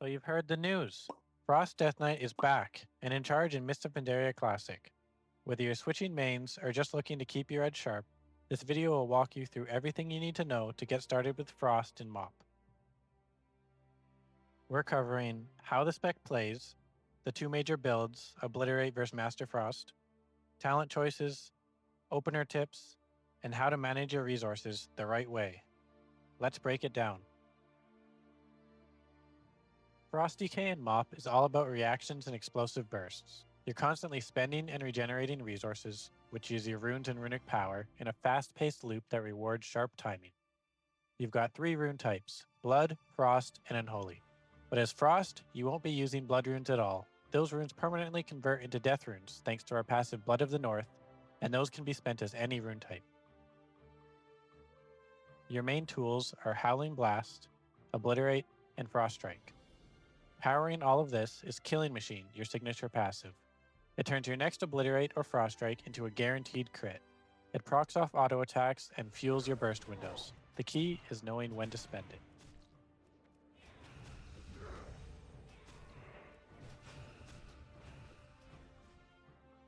So you've heard the news. Frost Death Knight is back and in charge in Mist of Pandaria Classic. Whether you're switching mains or just looking to keep your edge sharp, this video will walk you through everything you need to know to get started with Frost in MoP. We're covering how the spec plays, the two major builds, Obliterate versus Master Frost, talent choices, opener tips, and how to manage your resources the right way. Let's break it down. Frost Decay in MoP is all about reactions and explosive bursts. You're constantly spending and regenerating resources, which use your runes and runic power, in a fast-paced loop that rewards sharp timing. You've got 3 rune types, Blood, Frost, and Unholy. But as Frost, you won't be using Blood runes at all. Those runes permanently convert into Death runes thanks to our passive Blood of the North, and those can be spent as any rune type. Your main tools are Howling Blast, Obliterate, and Frost Strike. Powering all of this is Killing Machine, your signature passive. It turns your next Obliterate or Frost Strike into a guaranteed crit. It procs off auto attacks and fuels your burst windows. The key is knowing when to spend it.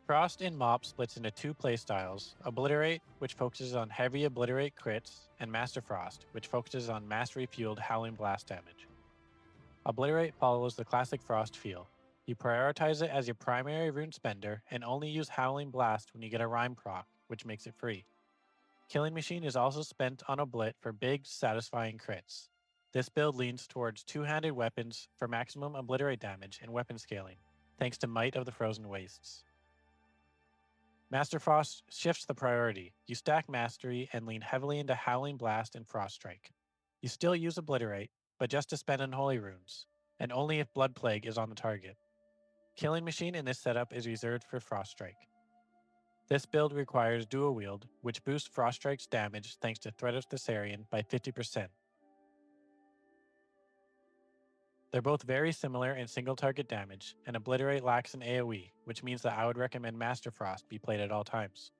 Frost in MoP splits into 2 playstyles, Obliterate, which focuses on heavy Obliterate crits, and Master Frost, which focuses on mastery-fueled Howling Blast damage. Obliterate follows the classic Frost feel. You prioritize it as your primary rune spender and only use Howling Blast when you get a Rhyme proc, which makes it free. Killing Machine is also spent on Oblit for big, satisfying crits. This build leans towards two-handed weapons for maximum Obliterate damage and weapon scaling, thanks to Might of the Frozen Wastes. Master Frost shifts the priority. You stack Mastery and lean heavily into Howling Blast and Frost Strike. You still use Obliterate, but just to spend Unholy runes, and only if Blood Plague is on the target. Killing Machine in this setup is reserved for Frost Strike. This build requires Dual Wield, which boosts Frost Strike's damage thanks to Threat of Thessarian by 50%. They're both very similar in single target damage, and Obliterate lacks an AoE, which means that I would recommend Master Frost be played at all times.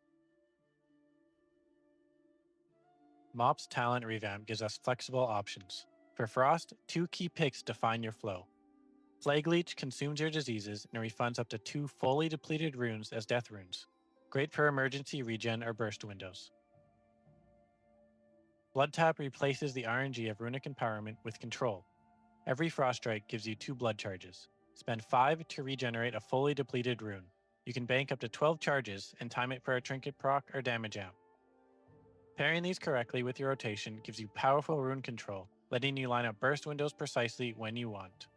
MoP's talent revamp gives us flexible options. For Frost, 2 key picks define your flow. Plague Leech consumes your diseases and refunds up to 2 fully depleted runes as death runes. Great for emergency regen or burst windows. Blood Tap replaces the RNG of Runic Empowerment with Control. Every Frost Strike gives you 2 blood charges. Spend 5 to regenerate a fully depleted rune. You can bank up to 12 charges and time it for a trinket proc or damage amp. Pairing these correctly with your rotation gives you powerful rune control, letting you line up burst windows precisely when you want.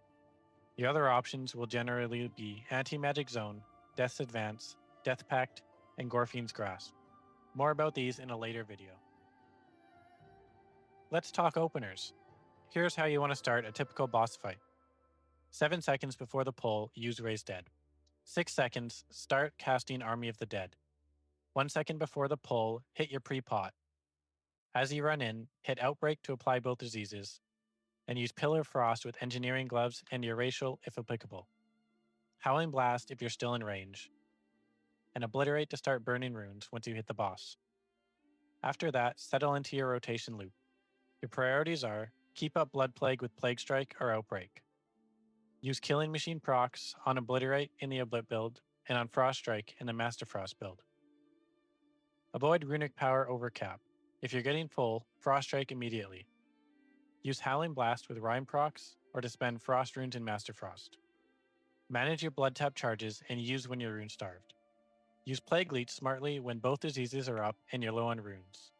The other options will generally be Anti-Magic Zone, Death's Advance, Death Pact, and Gorfien's Grasp. More about these in a later video. Let's talk openers. Here's how you want to start a typical boss fight. 7 seconds before the pull, use Raise Dead. 6 seconds, start casting Army of the Dead. 1 second before the pull, hit your pre-pot. As you run in, hit Outbreak to apply both diseases, and use Pillar Frost with Engineering Gloves and Erasal if applicable. Howling Blast if you're still in range, and Obliterate to start burning runes once you hit the boss. After that, settle into your rotation loop. Your priorities are keep up Blood Plague with Plague Strike or Outbreak. Use Killing Machine procs on Obliterate in the Oblit build and on Frost Strike in the Master Frost build. Avoid Runic Power Overcap. If you're getting full, Frost Strike immediately. Use Howling Blast with Rhyme procs or to spend Frost runes in Master Frost. Manage your Blood Tap charges and use when you're rune starved. Use Plague Leech smartly when both diseases are up and you're low on runes.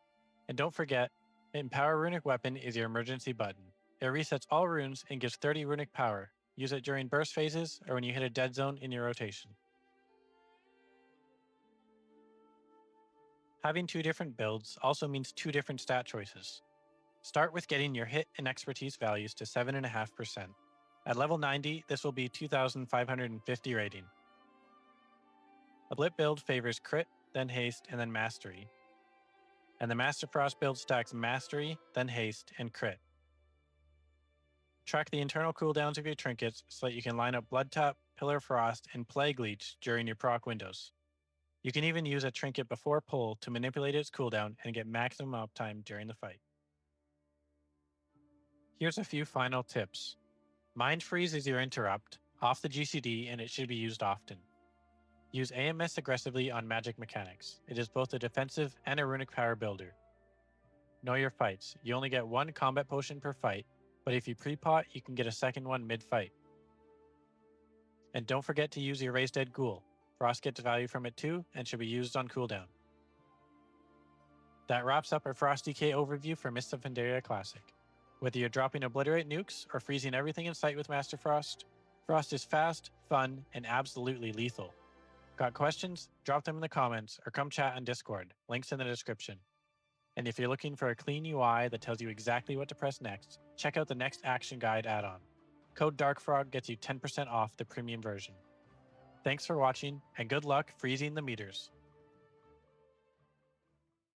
And don't forget, Empower Runic Weapon is your emergency button. It resets all runes and gives 30 runic power. Use it during burst phases or when you hit a dead zone in your rotation. Having 2 different builds also means 2 different stat choices. Start with getting your hit and expertise values to 7.5%. At level 90, this will be 2,550 rating. A Blit build favors crit, then haste, and then mastery. And the Master Frost build stacks mastery, then haste, and crit. Track the internal cooldowns of your trinkets so that you can line up Blood Tap, Pillar Frost, and Plague Leech during your proc windows. You can even use a trinket before pull to manipulate its cooldown and get maximum uptime during the fight. Here's a few final tips. Mind Freeze is your interrupt, off the GCD, and it should be used often. Use AMS aggressively on magic mechanics. It is both a defensive and a runic power builder. Know your fights. You only get one combat potion per fight, but if you pre-pot, you can get a second one mid-fight. And don't forget to use your Raised Dead Ghoul. Frost gets value from it too, and should be used on cooldown. That wraps up our Frost DK overview for Mists of Pandaria Classic. Whether you're dropping Obliterate nukes or freezing everything in sight with Master Frost, Frost is fast, fun, and absolutely lethal. Got questions? Drop them in the comments or come chat on Discord, links in the description. And if you're looking for a clean UI that tells you exactly what to press next, check out the Next Action Guide add-on. Code Darkfrog gets you 10% off the premium version. Thanks for watching, and good luck freezing the meters.